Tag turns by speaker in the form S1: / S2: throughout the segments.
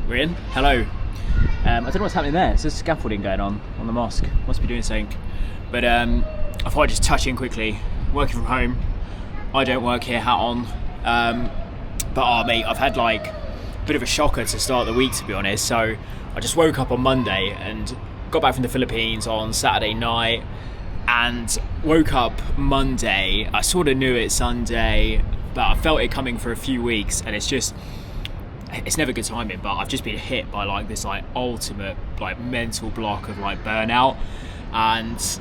S1: We're in. Hello. I don't know what's happening there. There's just scaffolding going on the mosque. Must be doing something. But I thought I'd just touch in quickly. Working from home. I don't work here, hat on. But mate, I've had like a bit of a shocker to start the week, to be honest. So I just woke up on Monday and got back from the Philippines on Saturday night and woke up Monday. I sort of knew it Sunday, but I felt it coming for a few weeks, and it's never good timing, but I've just been hit by like this like ultimate like mental block of like burnout, and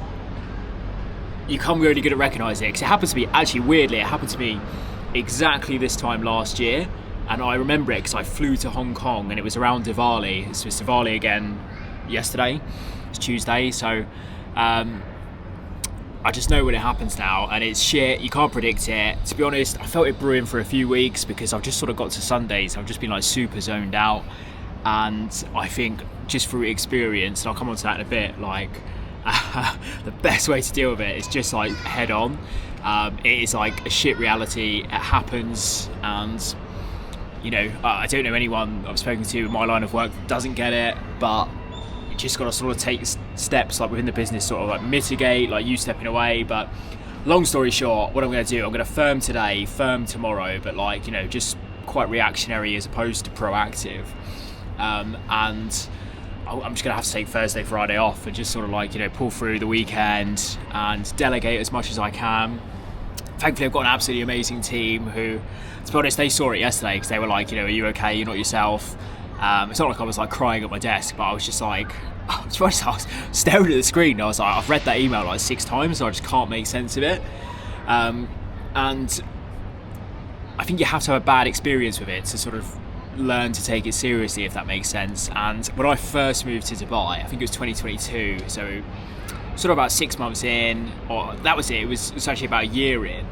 S1: you can't really good at recognising it because it happened to me, actually weirdly, it happened to me exactly this time last year, and I remember it because I flew to Hong Kong and it was around Diwali. It was Diwali again yesterday, it's Tuesday, so I just know when it happens now, and it's shit, you can't predict it. To be honest, I felt it brewing for a few weeks because I've just sort of got to Sundays, I've just been like super zoned out, and I think just through experience, and I'll come on to that in a bit, like the best way to deal with it is just like head on. It is like a shit reality, it happens, and you know, I don't know anyone I've spoken to in my line of work that doesn't get it, but just got to sort of take steps like within the business, sort of like mitigate, like you stepping away. But long story short, what I'm going to do, I'm going to firm today, firm tomorrow, but like, you know, just quite reactionary as opposed to proactive. And I'm just going to have to take Thursday, Friday off and just sort of like, you know, pull through the weekend and delegate as much as I can. Thankfully, I've got an absolutely amazing team who, to be honest, they saw it yesterday because they were like, you know, are you okay? You're not yourself. It's not like I was like crying at my desk, but I was just like, I was staring at the screen. And I was like, I've read that email like 6 times, so I just can't make sense of it. And I think you have to have a bad experience with it to sort of learn to take it seriously, if that makes sense. And when I first moved to Dubai, I think it was 2022, so sort of about 6 months in, or that was it. It was actually about a year in.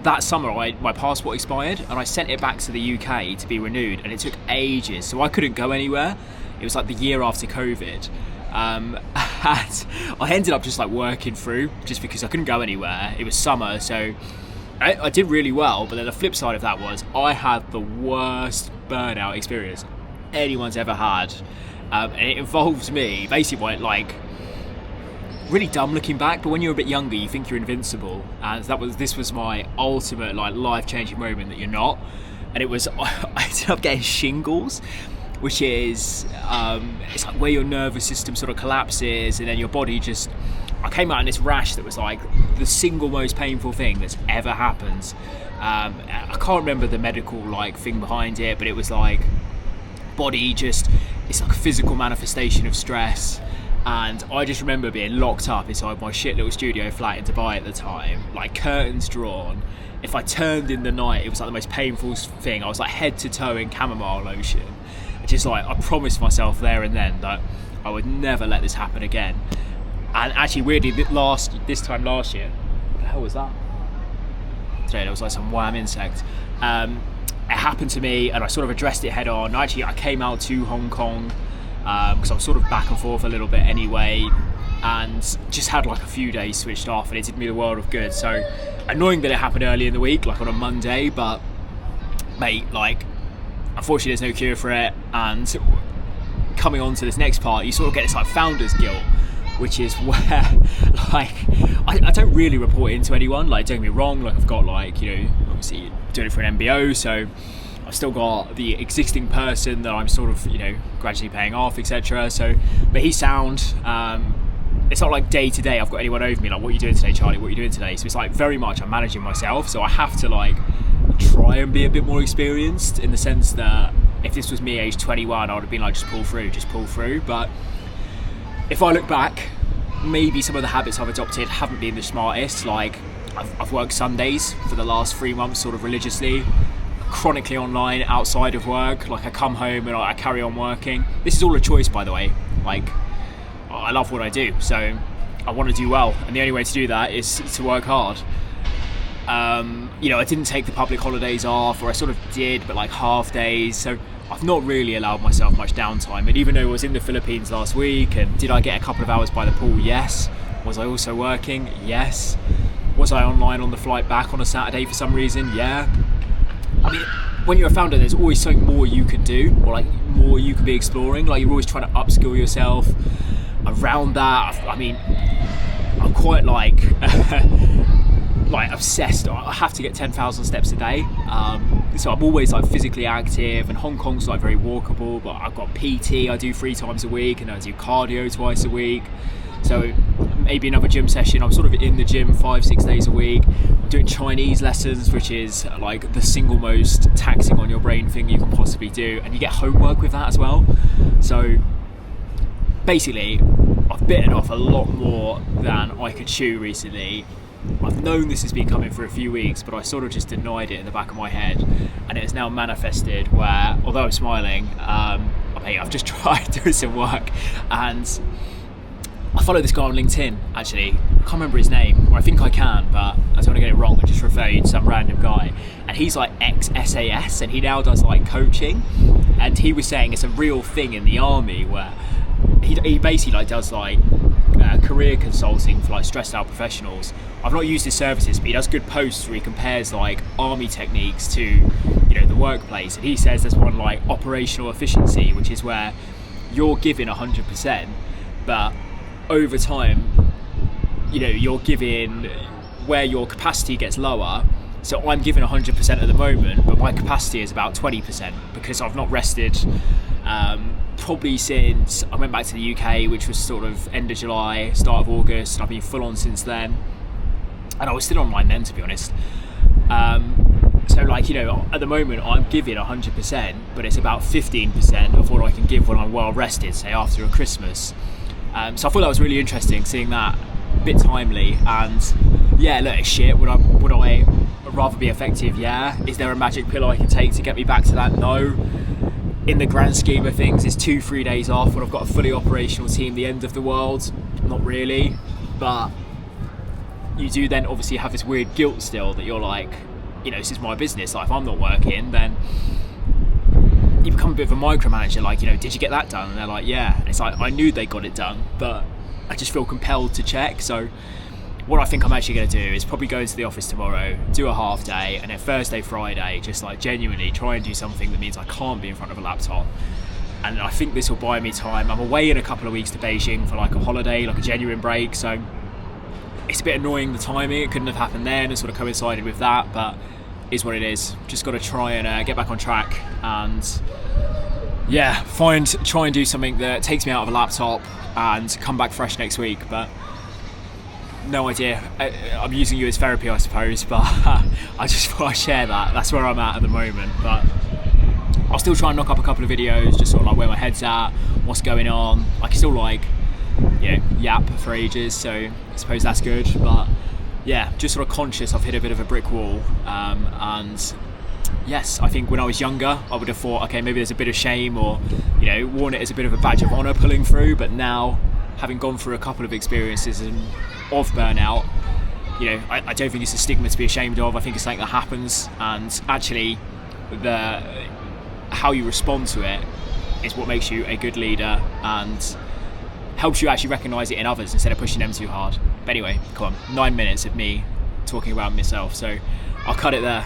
S1: That summer my passport expired and I sent it back to the UK to be renewed, and it took ages, so I couldn't go anywhere. It was like the year after COVID, and I ended up just like working through just because I couldn't go anywhere. It was summer, so I did really well, but then the flip side of that was I had the worst burnout experience anyone's ever had, and it involved me basically like really dumb looking back, but when you're a bit younger you think you're invincible, and this was my ultimate like life-changing moment that you're not. And it was I ended up getting shingles, which is it's like where your nervous system sort of collapses and then your body just, I came out in this rash that was like the single most painful thing that's ever happened. I can't remember the medical like thing behind it, but it was like body just, it's like a physical manifestation of stress. And I just remember being locked up inside my shit little studio flat in Dubai at the time, like curtains drawn. If I turned in the night, it was like the most painful thing. I was like head to toe in chamomile lotion. Just like, I promised myself there and then that I would never let this happen again. And actually weirdly, this time last year, what the hell was that? Today there was like some wham insect. It happened to me and I sort of addressed it head on. Actually, I came out to Hong Kong because I was sort of back and forth a little bit anyway, and just had like a few days switched off, and it did me the world of good. So annoying that it happened early in the week, like on a Monday, but mate, like unfortunately there's no cure for it. And coming on to this next part, you sort of get this like founder's guilt, which is where like I don't really report it to anyone, like don't get me wrong, like I've got like, you know, obviously doing it for an MBO, so I've still got the existing person that I'm sort of, you know, gradually paying off, etc. So, but he's sound. It's not like day to day I've got anyone over me like, what are you doing today, Charlie? What are you doing today? So it's like very much I'm managing myself. So I have to like try and be a bit more experienced, in the sense that if this was me age 21, I would have been like, just pull through. But if I look back, maybe some of the habits I've adopted haven't been the smartest. Like I've worked Sundays for the last 3 months sort of religiously, chronically online outside of work. Like I come home and I carry on working. This is all a choice, by the way. Like I love what I do, so I want to do well, and the only way to do that is to work hard. You know, I didn't take the public holidays off, or I sort of did, but like half days, so I've not really allowed myself much downtime. And even though I was in the Philippines last week, and did I get a couple of hours by the pool? Yes. Was I also working? Yes. Was I online on the flight back on a Saturday for some reason? Yeah. I mean, when you're a founder, there's always something more you can do, or like more you can be exploring. Like you're always trying to upskill yourself around that. I mean, I'm quite like obsessed. I have to get 10,000 steps a day. So I'm always like physically active, and Hong Kong's like very walkable, but I've got PT I do 3 times a week, and I do cardio twice a week. So maybe another gym session. I'm sort of in the gym 5-6 days a week. I'm doing Chinese lessons, which is like the single most taxing on your brain thing you can possibly do, and you get homework with that as well. So basically, I've bitten off a lot more than I could chew recently. I've known this has been coming for a few weeks, but I sort of just denied it in the back of my head, and it has now manifested where, although I'm smiling, I've just tried doing some work, and I follow this guy on LinkedIn, actually. I can't remember his name, or I think I can, but I don't want to get it wrong and just refer you to some random guy. And he's like ex-SAS, and he now does like coaching, and he was saying it's a real thing in the army where he basically like does like career consulting for like stressed out professionals. I've not used his services, but he does good posts where he compares like army techniques to, you know, the workplace. And he says there's one like operational efficiency, which is where you're giving 100%, but over time, you know, you're giving where your capacity gets lower. So I'm giving 100% at the moment, but my capacity is about 20% because I've not rested probably since I went back to the UK, which was sort of end of July, start of August, and I've been full on since then. And I was still online then, to be honest. So like, you know, at the moment I'm giving 100%, but it's about 15% of what I can give when I'm well rested, say after a Christmas. So I thought that was really interesting, seeing that, a bit timely. And yeah, look, it's shit. Would I rather be effective? Yeah. Is there a magic pill I can take to get me back to that? No. In the grand scheme of things, it's 2-3 days off when I've got a fully operational team, the end of the world. Not really, but you do then obviously have this weird guilt still that you're like, you know, this is my business. Like if I'm not working, then you become a bit of a micromanager. Like, you know, did you get that done? And they're like, yeah. And it's like, I knew they got it done, but I just feel compelled to check. So what I think I'm actually going to do is probably go into the office tomorrow, do a half day, and then Thursday, Friday, just like genuinely try and do something that means I can't be in front of a laptop. And I think this will buy me time. I'm away in a couple of weeks to Beijing for like a holiday, like a genuine break. So it's a bit annoying, the timing. It couldn't have happened then and sort of coincided with that, but is what it is. Just got to try and get back on track and yeah, try and do something that takes me out of a laptop and come back fresh next week. But no idea. I'm using you as therapy, I suppose, but I just thought I'd share that. That's where I'm at the moment. But I'll still try and knock up a couple of videos, just sort of like where my head's at, what's going on. I can still like, you know, yap for ages, so I suppose that's good. But yeah, just sort of conscious I've hit a bit of a brick wall. And yes, I think when I was younger, I would have thought, okay, maybe there's a bit of shame, or, you know, worn it as a bit of a badge of honour pulling through. But now, having gone through a couple of experiences of burnout, you know, I don't think it's a stigma to be ashamed of. I think it's something that happens, and actually how you respond to it is what makes you a good leader and helps you actually recognise it in others instead of pushing them too hard. But anyway, come on, 9 minutes of me talking about myself, so I'll cut it there.